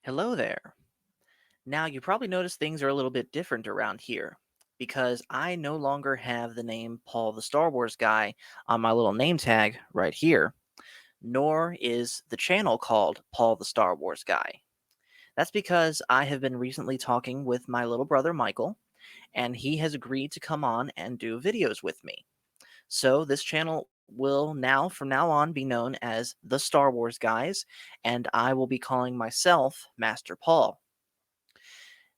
Hello there. Now, you probably noticed things are a little bit different around here because I no longer have the name Paul the Star Wars guy on my little name tag right here, nor is the channel called Paul the Star Wars guy. That's because I have been recently talking with my little brother Michael, and he has agreed to come on and do videos with me. So, this channel will from now on, be known as the Star Wars Guys, and I will be calling myself Master Paul.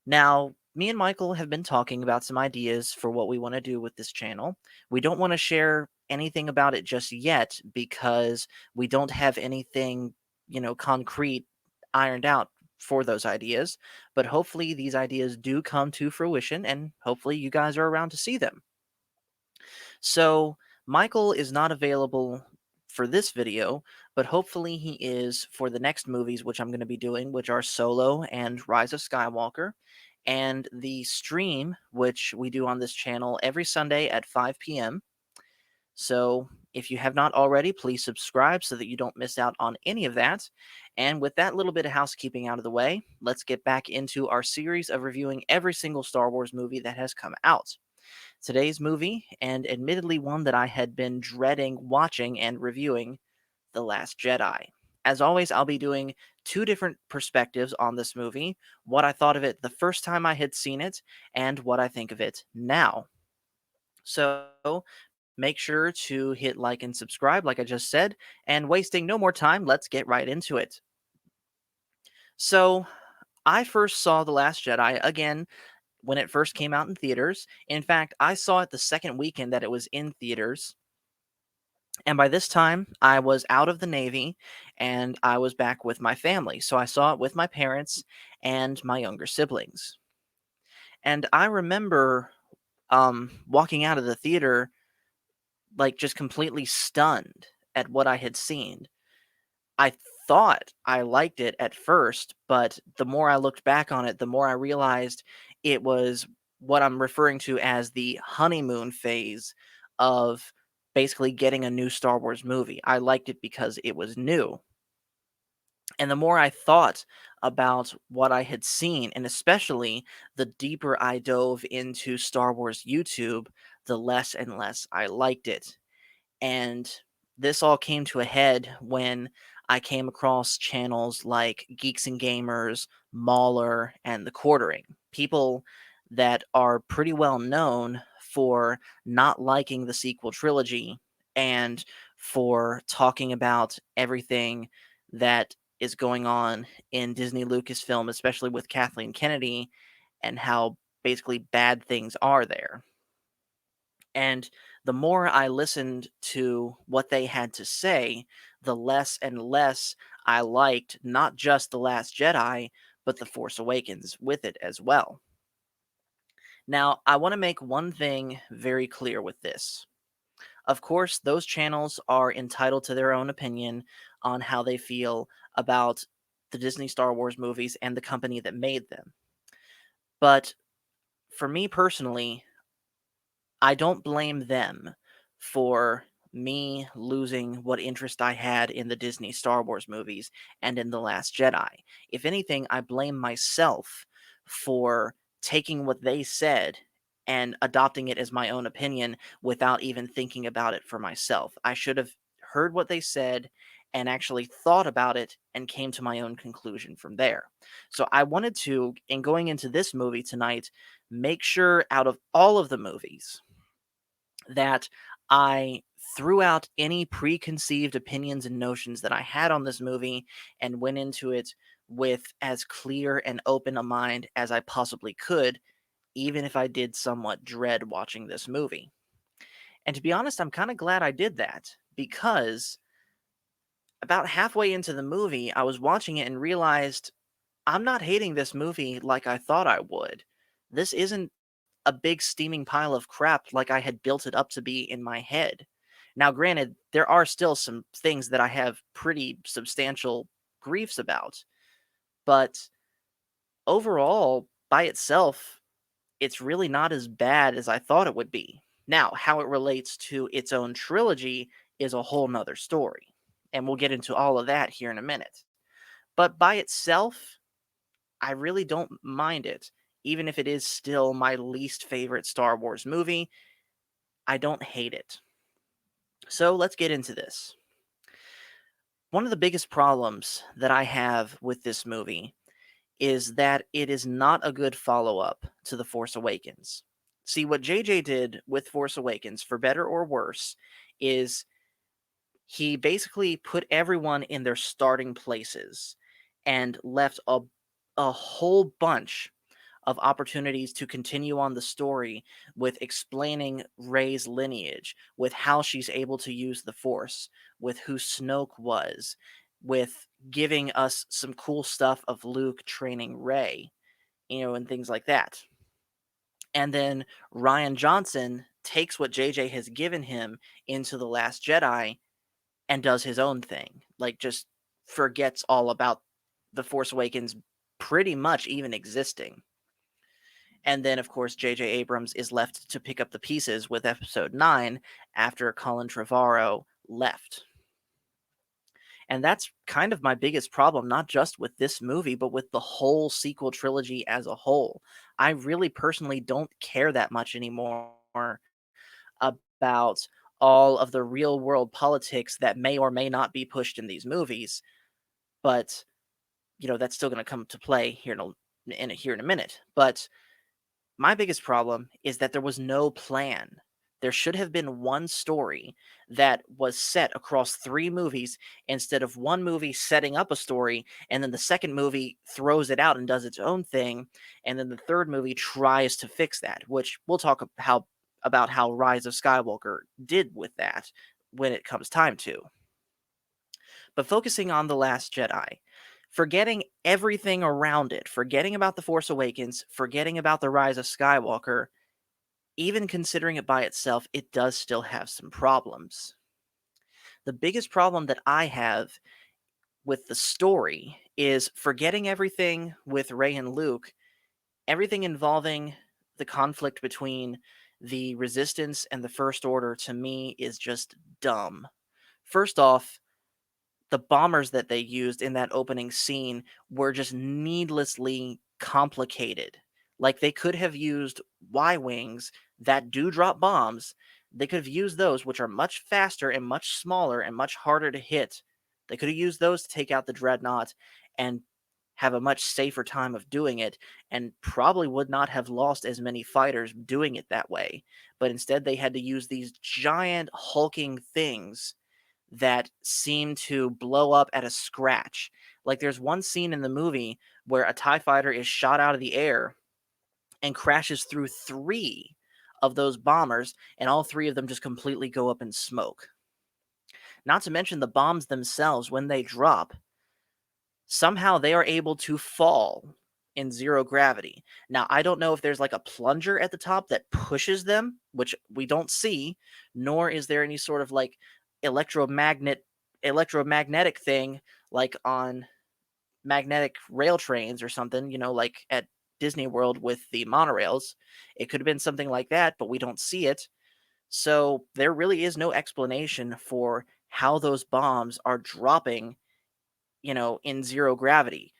Now, me and Michael have been talking about some ideas for what we want to do with this channel. We don't want to share anything about it just yet because we don't have anything, concrete ironed out for those ideas. But hopefully, these ideas do come to fruition and hopefully, you guys are around to see them. So, Michael is not available for this video, but hopefully he is for the next movies, which I'm going to be doing, which are Solo and Rise of Skywalker, and the stream, which we do on this channel every Sunday at 5 p.m. So, if you have not already, please subscribe so that you don't miss out on any of that. And with that little bit of housekeeping out of the way, let's get back into our series of reviewing every single Star Wars movie that has come out. Today's movie, and admittedly one that I had been dreading watching and reviewing, The Last Jedi. As always, I'll be doing two different perspectives on this movie, what I thought of it the first time I had seen it, and what I think of it now. So make sure to hit like and subscribe, like I just said, and wasting no more time, let's get right into it. So, I first saw The Last Jedi again when it first came out in theaters. In fact, I saw it the second weekend that it was in theaters. And by this time, I was out of the Navy and I was back with my family. So I saw it with my parents and my younger siblings. And I remember walking out of the theater, like just completely stunned at what I had seen. I thought I liked it at first, but the more I looked back on it, the more I realized it was what I'm referring to as the honeymoon phase of basically getting a new Star Wars movie. I liked it because it was new. And the more I thought about what I had seen, and especially the deeper I dove into Star Wars YouTube, the less and less I liked it. And this all came to a head when I came across channels like Geeks and Gamers, Mauler, and The Quartering. People that are pretty well known for not liking the sequel trilogy and for talking about everything that is going on in Disney Lucasfilm, especially with Kathleen Kennedy, and how basically bad things are there. And the more I listened to what they had to say, the less and less I liked not just The Last Jedi, but The Force Awakens with it as well. Now, I want to make one thing very clear with this. Of course, those channels are entitled to their own opinion on how they feel about the Disney Star Wars movies and the company that made them. But for me personally, I don't blame them for me losing what interest I had in the Disney Star Wars movies and in The Last Jedi. If anything, I blame myself for taking what they said and adopting it as my own opinion without even thinking about it for myself. I should have heard what they said and actually thought about it and came to my own conclusion from there. So I wanted to, in going into this movie tonight, make sure out of all of the movies that I threw out any preconceived opinions and notions that I had on this movie and went into it with as clear and open a mind as I possibly could, even if I did somewhat dread watching this movie. And to be honest, I'm kind of glad I did that because about halfway into the movie, I was watching it and realized I'm not hating this movie like I thought I would. This isn't a big steaming pile of crap like I had built it up to be in my head. Now, granted, there are still some things that I have pretty substantial griefs about, but overall, by itself, it's really not as bad as I thought it would be. Now, how it relates to its own trilogy is a whole nother story, and we'll get into all of that here in a minute. But by itself, I really don't mind it. Even if it is still my least favorite Star Wars movie, I don't hate it. So let's get into this. One of the biggest problems that I have with this movie is that it is not a good follow up to The Force Awakens. See, what JJ did with Force Awakens, for better or worse, is he basically put everyone in their starting places and left a whole bunch of opportunities to continue on the story with explaining Rey's lineage, with how she's able to use the Force, with who Snoke was, with giving us some cool stuff of Luke training Rey, and things like that. And then Ryan Johnson takes what JJ has given him into The Last Jedi and does his own thing. Like, just forgets all about The Force Awakens pretty much even existing. And then, of course, J.J. Abrams is left to pick up the pieces with episode 9 after Colin Trevorrow left. And that's kind of my biggest problem, not just with this movie, but with the whole sequel trilogy as a whole. I really personally don't care that much anymore about all of the real world politics that may or may not be pushed in these movies, but that's still going to come to play here in a minute. But my biggest problem is that there was no plan. There should have been one story that was set across 3 movies instead of one movie setting up a story, and then the second movie throws it out and does its own thing, and then the third movie tries to fix that, which we'll talk about how Rise of Skywalker did with that when it comes time to. But focusing on The Last Jedi, forgetting everything around it, forgetting about The Force Awakens, forgetting about The Rise of Skywalker, even considering it by itself, it does still have some problems. The biggest problem that I have with the story is forgetting everything with Rey and Luke, everything involving the conflict between the Resistance and the First Order to me is just dumb. First off, the bombers that they used in that opening scene were just needlessly complicated. Like, they could have used Y Wings that do drop bombs. They could have used those, which are much faster and much smaller and much harder to hit. They could have used those to take out the Dreadnought and have a much safer time of doing it, and probably would not have lost as many fighters doing it that way. But instead, they had to use these giant hulking things that seem to blow up at a scratch. Like, there's one scene in the movie where a TIE fighter is shot out of the air and crashes through 3 of those bombers, and all 3 of them just completely go up in smoke. Not to mention the bombs themselves, when they drop, somehow they are able to fall in 0 gravity. Now, I don't know if there's like a plunger at the top that pushes them, which we don't see, nor is there any sort of like electromagnetic thing like on magnetic rail trains or something, like at Disney World with the monorails. It could have been something like that, but we don't see it. So there really is no explanation for how those bombs are dropping, in 0 gravity.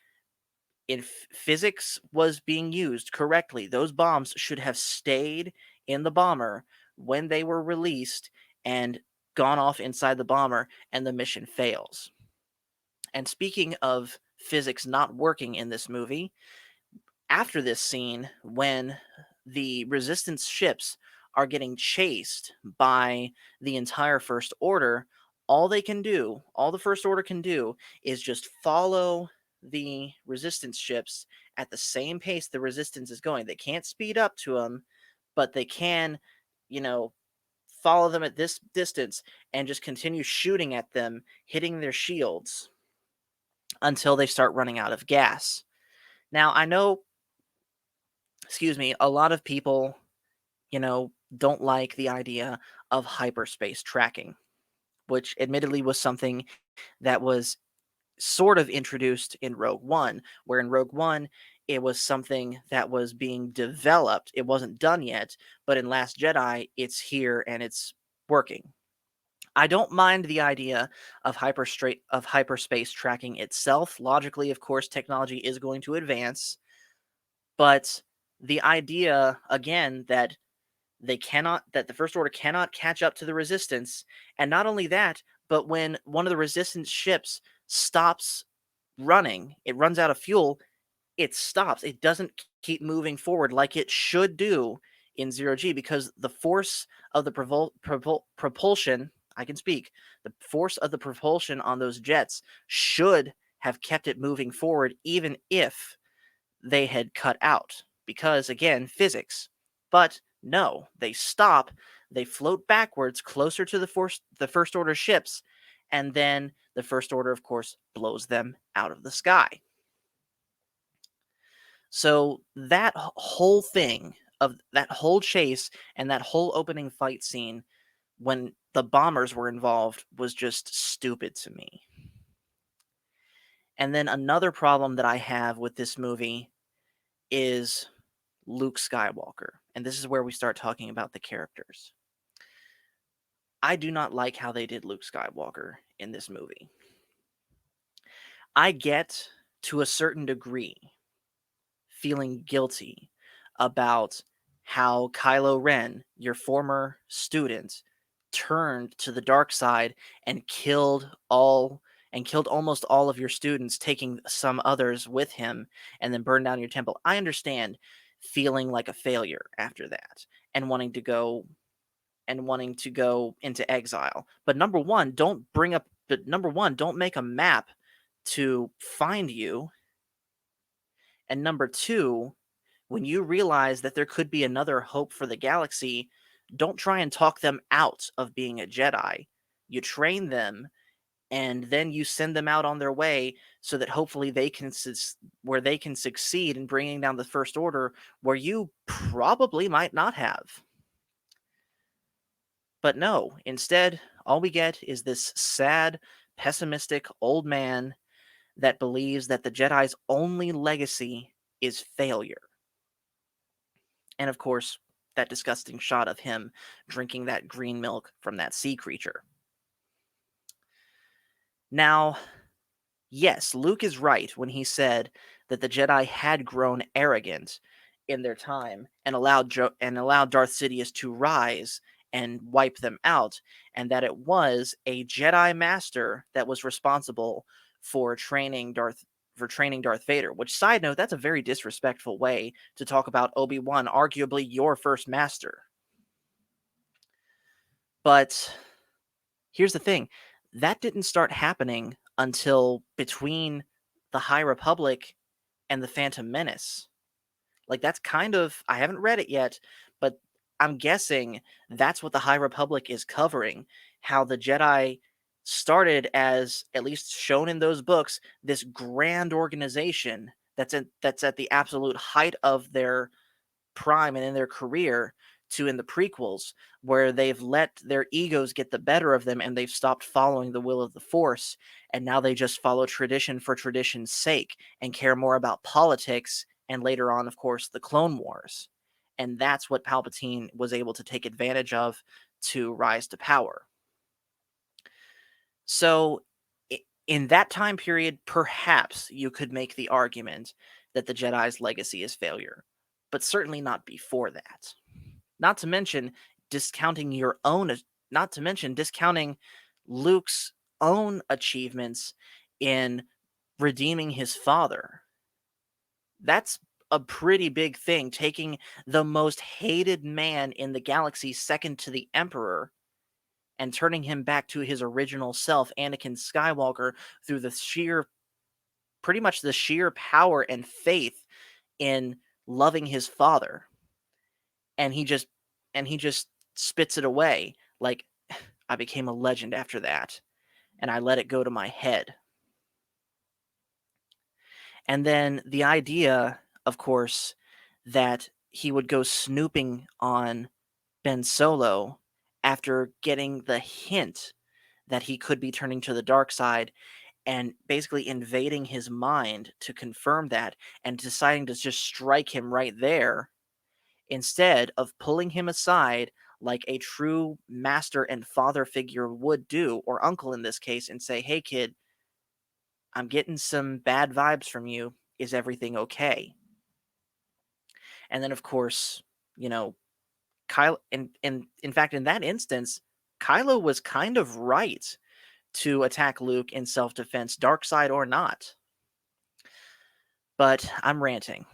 If physics was being used correctly, those bombs should have stayed in the bomber when they were released and gone off inside the bomber, and the mission fails. And speaking of physics not working in this movie, after this scene, when the resistance ships are getting chased by the entire First Order, all the First Order can do is just follow the resistance ships at the same pace the resistance is going. They can't speed up to them, but they can, you know, follow them at this distance and just continue shooting at them, hitting their shields until they start running out of gas. Now, I know, a lot of people, don't like the idea of hyperspace tracking, which admittedly was something that was sort of introduced in Rogue One, where in Rogue One, it was something that was being developed. It wasn't done yet, but in Last Jedi, it's here and it's working. I don't mind the idea of hyperspace tracking itself. Logically, of course, technology is going to advance, but the idea again that the First Order cannot catch up to the Resistance, and not only that, but when one of the Resistance ships stops running, it runs out of fuel, it stops. It doesn't keep moving forward like it should do in zero G because the force of the propulsion, I can speak, the force of the propulsion on those jets should have kept it moving forward even if they had cut out because, again, physics. But no, they stop, they float backwards closer to the First Order ships, and then the First Order, of course, blows them out of the sky. So that whole thing of that whole chase and that whole opening fight scene when the bombers were involved was just stupid to me. And then another problem that I have with this movie is Luke Skywalker. And this is where we start talking about the characters. I do not like how they did Luke Skywalker in this movie. I get to a certain degree feeling guilty about how Kylo Ren, your former student, turned to the dark side and killed almost all of your students, taking some others with him, and then burned down your temple. I understand feeling like a failure after that and wanting to go into exile. But number one, don't make a map to find you. And number two, when you realize that there could be another hope for the galaxy, don't try and talk them out of being a Jedi. You train them and then you send them out on their way so that hopefully where they can succeed in bringing down the First Order where you probably might not have. But no, instead, all we get is this sad, pessimistic old man that believes that the Jedi's only legacy is failure. And of course, that disgusting shot of him drinking that green milk from that sea creature. Now, yes, Luke is right when he said that the Jedi had grown arrogant in their time and allowed Darth Sidious to rise and wipe them out, and that it was a Jedi Master that was responsible for training Darth Vader. Which, side note, that's a very disrespectful way to talk about Obi-Wan, arguably your first master. But here's the thing, that didn't start happening until between the High Republic and the Phantom Menace. Like, that's kind of, I haven't read it yet, but I'm guessing that's what the High Republic is covering. How the Jedi started as, at least shown in those books, this grand organization that's at the absolute height of their prime and in their career, to in the prequels where they've let their egos get the better of them and they've stopped following the will of the Force, and now they just follow tradition for tradition's sake and care more about politics and later on, of course, the Clone Wars. And that's what Palpatine was able to take advantage of to rise to power. So in that time period, perhaps you could make the argument that the Jedi's legacy is failure, but certainly not before that. Not to mention discounting your own, not to mention discounting Luke's own achievements in redeeming his father. That's a pretty big thing, taking the most hated man in the galaxy, second to the Emperor, and turning him back to his original self, Anakin Skywalker, through pretty much the sheer power and faith in loving his father. And he just spits it away like, I became a legend after that, and I let it go to my head. And then the idea, of course, that he would go snooping on Ben Solo after getting the hint that he could be turning to the dark side, and basically invading his mind to confirm that, and deciding to just strike him right there instead of pulling him aside, like a true master and father figure would do, or uncle in this case, and say, "Hey, kid, I'm getting some bad vibes from you. Is everything okay?" And then, of course, you know, Kylo, and in fact, in that instance, Kylo was kind of right to attack Luke in self defense, dark side or not. But I'm ranting.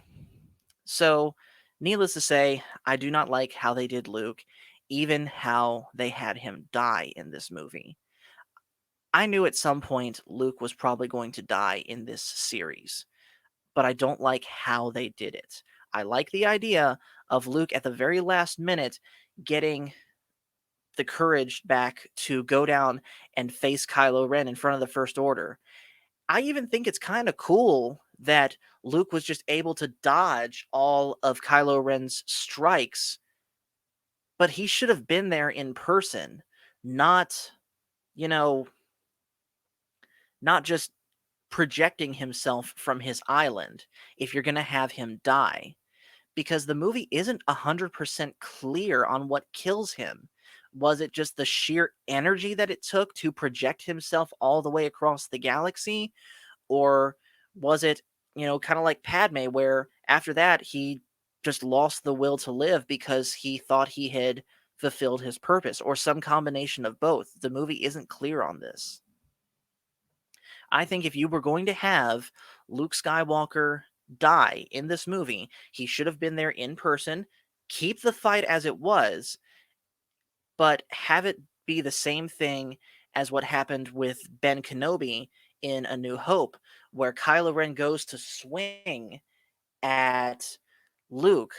So, needless to say, I do not like how they did Luke, even how they had him die in this movie. I knew at some point Luke was probably going to die in this series, but I don't like how they did it. I like the idea of Luke at the very last minute getting the courage back to go down and face Kylo Ren in front of the First Order. I even think it's kind of cool that Luke was just able to dodge all of Kylo Ren's strikes, but he should have been there in person, not, you know, not just projecting himself from his island if you're going to have him die. Because the movie isn't 100% clear on what kills him. Was it just the sheer energy that it took to project himself all the way across the galaxy? Or was it, kind of like Padme, where after that he just lost the will to live because he thought he had fulfilled his purpose, or some combination of both? The movie isn't clear on this. I think if you were going to have Luke Skywalker die in this movie, he should have been there in person, keep the fight as it was, but have it be the same thing as what happened with Ben Kenobi in A New Hope, where Kylo Ren goes to swing at Luke,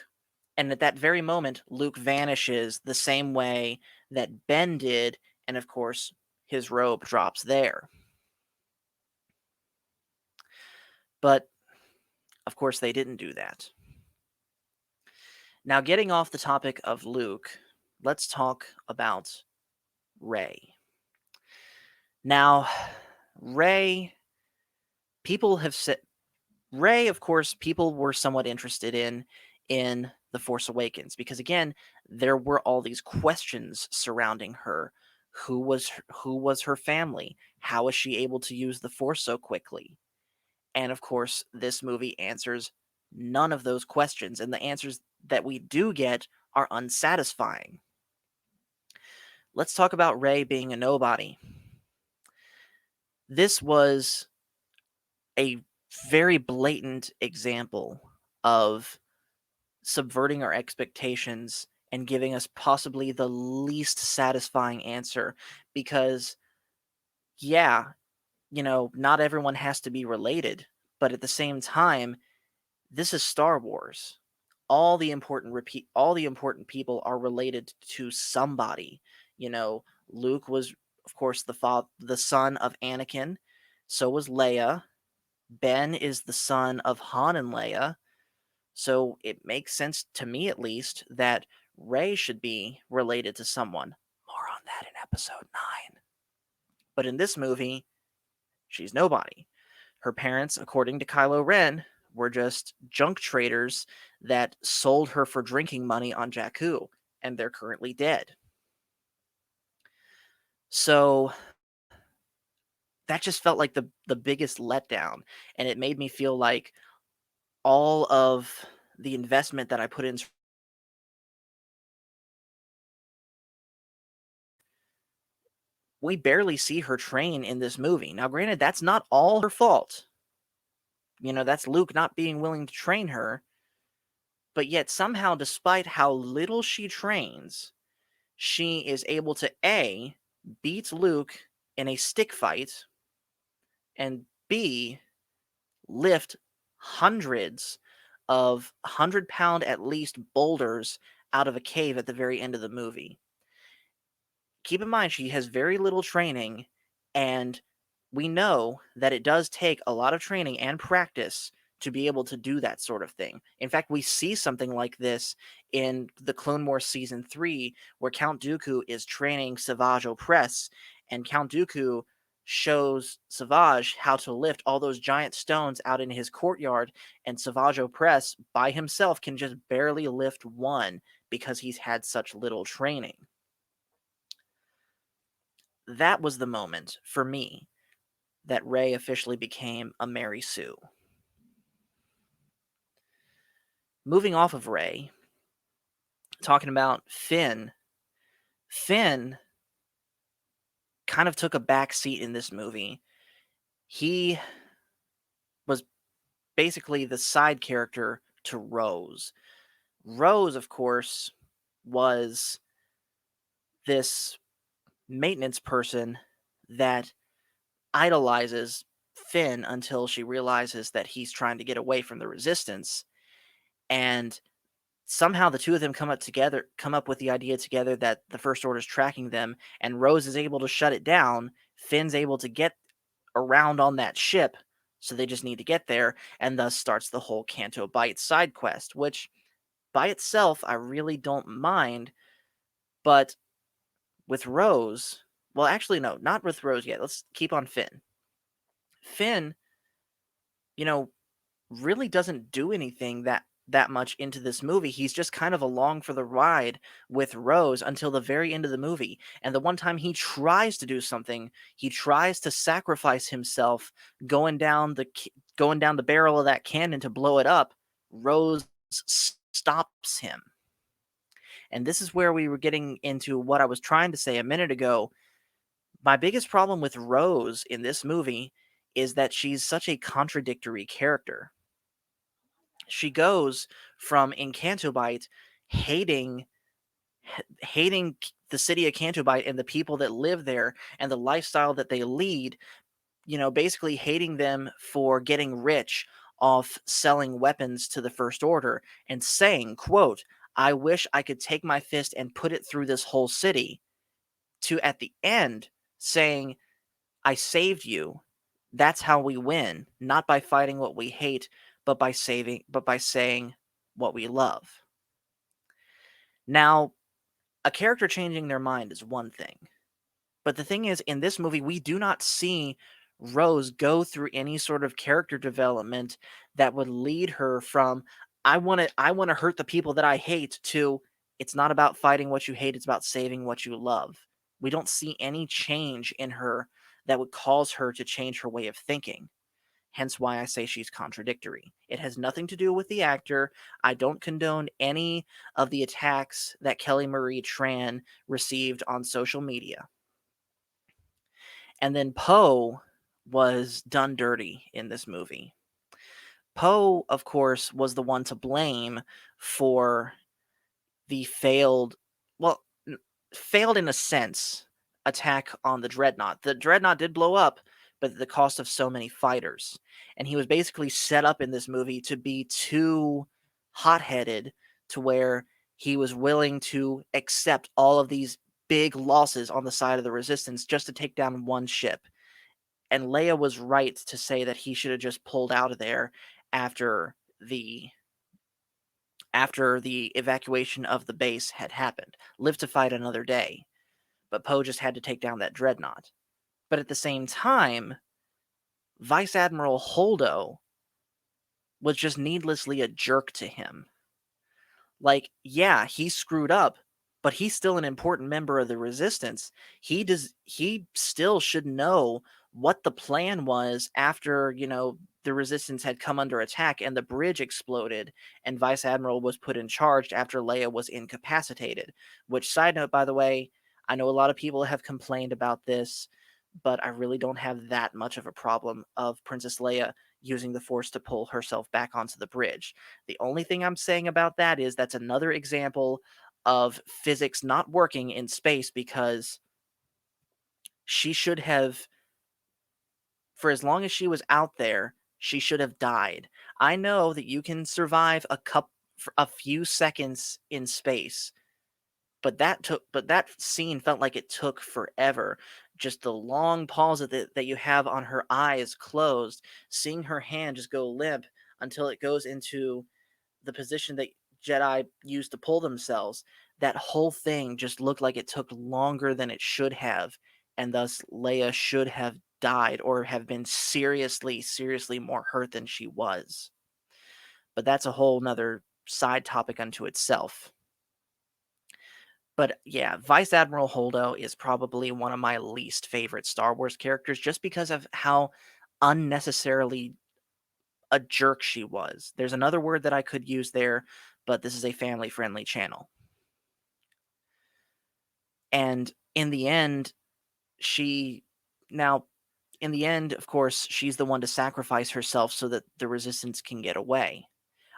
and at that very moment, Luke vanishes the same way that Ben did, and of course, his robe drops there. But of course, they didn't do that. Now, getting off the topic of Luke, let's talk about Rey. Now, Rey, people have said Rey, of course, people were somewhat interested in The Force Awakens because again, there were all these questions surrounding her. Who was her family? How was she able to use the Force so quickly? And of course, this movie answers none of those questions, and the answers that we do get are unsatisfying. Let's talk about Rey being a nobody. This was a very blatant example of subverting our expectations and giving us possibly the least satisfying answer because, yeah, not everyone has to be related, but at the same time, this is Star Wars. All the important people are related to somebody. You know, Luke was, of course, the son of Anakin. So was Leia. Ben is the son of Han and Leia. So it makes sense to me, at least, that Rey should be related to someone. More on that in episode 9. But in this movie, she's nobody. Her parents, according to Kylo Ren, were just junk traders that sold her for drinking money on Jakku, and they're currently dead. So that just felt like the biggest letdown, and it made me feel like all of the investment that I put in, we barely see her train in this movie. Now, granted, that's not all her fault. That's Luke not being willing to train her, but yet somehow, despite how little she trains, she is able to A, beat Luke in a stick fight, and B, lift hundreds of 100-pound at least boulders out of a cave at the very end of the movie. Keep in mind, she has very little training, and we know that it does take a lot of training and practice to be able to do that sort of thing. In fact, we see something like this in the Clone Wars Season 3, where Count Dooku is training Savage Opress, and Count Dooku shows Savage how to lift all those giant stones out in his courtyard, and Savage Opress by himself can just barely lift one because he's had such little training. That was the moment for me that Rey officially became a Mary Sue. Moving off of Rey, talking about Finn. Finn kind of took a back seat in this movie. He was basically the side character to Rose. Rose, of course, was this maintenance person that idolizes Finn until she realizes that he's trying to get away from the resistance. And somehow the two of them come up with the idea together that the First Order is tracking them, and Rose is able to shut it down. Finn's able to get around on that ship, so they just need to get there, and thus starts the whole Canto Bight side quest, which by itself I really don't mind, but with Rose, well, actually, no, not with Rose yet. Let's keep on Finn. Finn, you know, really doesn't do anything that much into this movie. He's just kind of along for the ride with Rose until the very end of the movie. And the one time he tries to do something, he tries to sacrifice himself going down the barrel of that cannon to blow it up. Rose stops him. And this is where we were getting into what I was trying to say a minute ago. My biggest problem with Rose in this movie is that she's such a contradictory character. She goes from in Canto Bight hating hating the city of Canto Bight and the people that live there and the lifestyle that they lead, basically hating them for getting rich off selling weapons to the First Order and saying, quote, "I wish I could take my fist and put it through this whole city," to at the end saying, "I saved you. That's how we win, not by fighting what we hate, but by saying what we love." Now, a character changing their mind is one thing. But the thing is, in this movie, we do not see Rose go through any sort of character development that would lead her from I want to hurt the people that I hate to it's not about fighting what you hate, it's about saving what you love. We don't see any change in her that would cause her to change her way of thinking. Hence why I say she's contradictory. It has nothing to do with the actor. I don't condone any of the attacks that Kelly Marie Tran received on social media. And then Poe was done dirty in this movie. Poe, of course, was the one to blame for the well, failed in a sense, attack on the Dreadnought. The Dreadnought did blow up, but at the cost of so many fighters. And he was basically set up in this movie to be too hot-headed to where he was willing to accept all of these big losses on the side of the Resistance just to take down one ship. And Leia was right to say that he should have just pulled out of there after the evacuation of the base had happened, lived to fight another day. But Poe just had to take down that dreadnought. But at the same time, Vice Admiral Holdo was just needlessly a jerk to him. Like, yeah, he screwed up, but he's still an important member of the Resistance. He still should know what the plan was after, the Resistance had come under attack and the bridge exploded and Vice Admiral was put in charge after Leia was incapacitated. Which, side note, by the way, I know a lot of people have complained about this, but I really don't have that much of a problem of Princess Leia using the Force to pull herself back onto the bridge. The only thing I'm saying about that is that's another example of physics not working in space because she should have, for as long as she was out there, she should have died. I know that you can survive for a few seconds in space, but that scene felt like it took forever. Just the long pause that you have on her eyes closed, seeing her hand just go limp until it goes into the position that Jedi use to pull themselves. That whole thing just looked like it took longer than it should have, and thus Leia should have died or have been seriously, seriously more hurt than she was. But that's a whole nother side topic unto itself. But yeah, Vice Admiral Holdo is probably one of my least favorite Star Wars characters just because of how unnecessarily a jerk she was. There's another word that I could use there, but this is a family friendly channel. And in the end, she now, in the end, of course, she's the one to sacrifice herself so that the resistance can get away.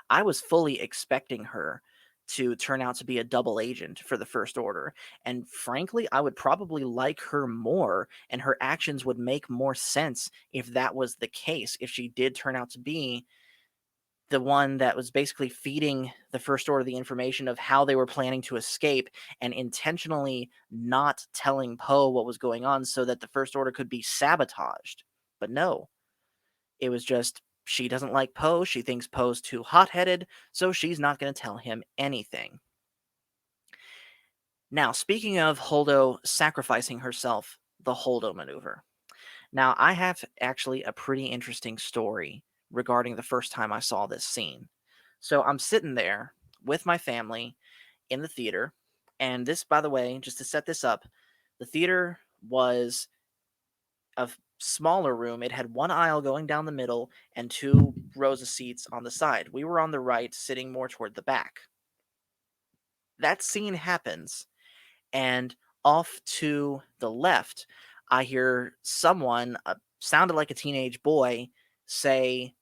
I was fully expecting her to turn out to be a double agent for the First Order. And frankly, I would probably like her more, and her actions would make more sense if that was the case, if she did turn out to be the one that was basically feeding the First Order the information of how they were planning to escape and intentionally not telling Poe what was going on so that the First Order could be sabotaged. But no, it was just she doesn't like Poe. She thinks Poe's too hot headed, so she's not going to tell him anything. Now, speaking of Holdo sacrificing herself, the Holdo maneuver. Now, I have actually a pretty interesting story regarding the first time I saw this scene. So I'm sitting there with my family in the theater. And this, by the way, just to set this up, the theater was a smaller room. It had one aisle going down the middle and two rows of seats on the side. We were on the right, sitting more toward the back. That scene happens, and off to the left, I hear someone, sounded like a teenage boy, say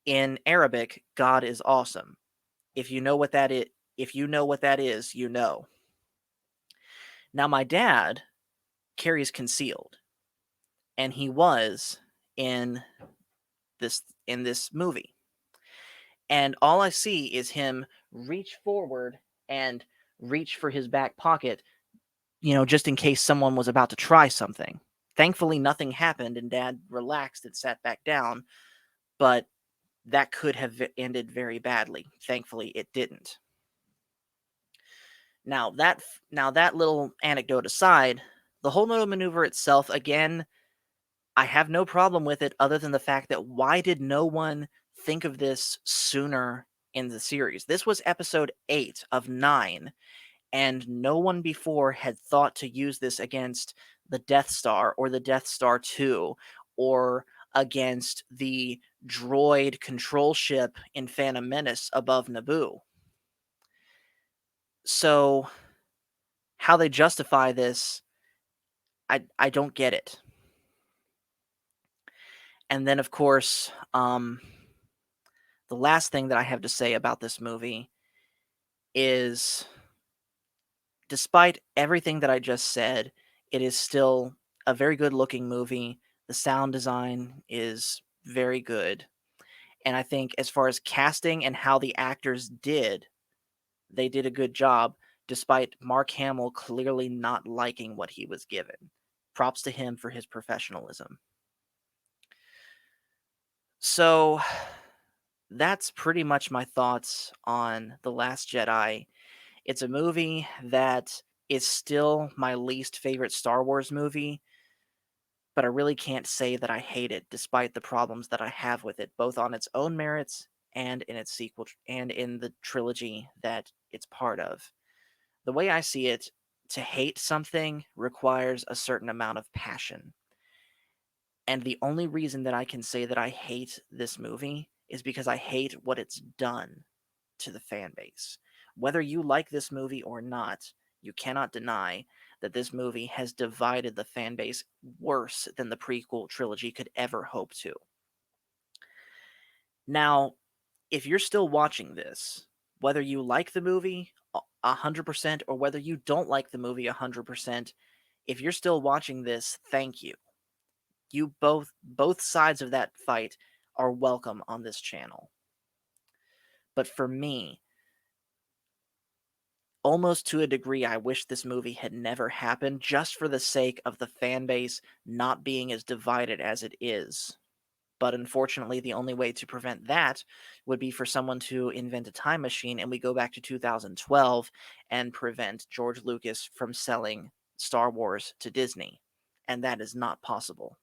in Arabic, "God is awesome." If you know what that is, if you know what that is, you know. Now, my dad carries concealed, and he was in this movie. And all I see is him reach forward and reach for his back pocket, just in case someone was about to try something. Thankfully, nothing happened, and Dad relaxed and sat back down, but that could have ended very badly. Thankfully, it didn't. Now that little anecdote aside, the whole Noto maneuver itself, again, I have no problem with it other than the fact that why did no one think of this sooner in the series? This was episode 8 of 9, and no one before had thought to use this against the Death Star or the Death Star 2 or against the droid control ship in Phantom Menace above Naboo. So, how they justify this, I don't get it. And then, of course, the last thing that I have to say about this movie is despite everything that I just said, it is still a very good looking movie. The sound design is very good. And I think as far as casting and how the actors did, they did a good job despite Mark Hamill clearly not liking what he was given. Props to him for his professionalism. So that's pretty much my thoughts on The Last Jedi. It's a movie that is still my least favorite Star Wars movie, but I really can't say that I hate it despite the problems that I have with it, both on its own merits and in its sequel and in the trilogy that it's part of. The way I see it, to hate something requires a certain amount of passion. And the only reason that I can say that I hate this movie is because I hate what it's done to the fan base. Whether you like this movie or not, you cannot deny that this movie has divided the fan base worse than the prequel trilogy could ever hope to. Now, if you're still watching this, whether you like the movie 100% or whether you don't like the movie 100%, if you're still watching this, thank you. You both sides of that fight are welcome on this channel. But for me, almost to a degree, I wish this movie had never happened just for the sake of the fan base not being as divided as it is. But unfortunately, the only way to prevent that would be for someone to invent a time machine and we go back to 2012 and prevent George Lucas from selling Star Wars to Disney. And that is not possible.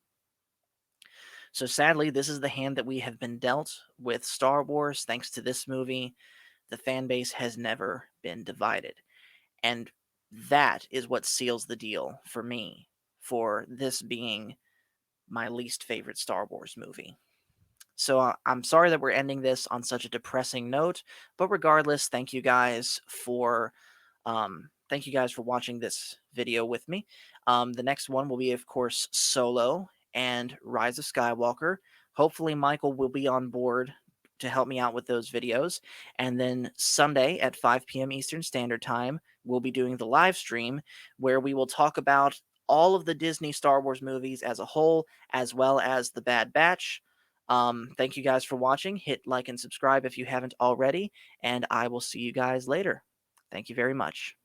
So sadly, this is the hand that we have been dealt with Star Wars. Thanks to this movie, the fan base has never been divided. And that is what seals the deal for me for this being my least favorite Star Wars movie. So I'm sorry that we're ending this on such a depressing note, but regardless, thank you guys for watching this video with me. The next one will be, of course, Solo and Rise of Skywalker. Hopefully, Michael will be on board to help me out with those videos. And then Sunday at 5 p.m. Eastern Standard Time, we'll be doing the live stream where we will talk about all of the Disney Star Wars movies as a whole, as well as The Bad Batch. Thank you guys for watching. Hit like and subscribe if you haven't already, and I will see you guys later. Thank you very much.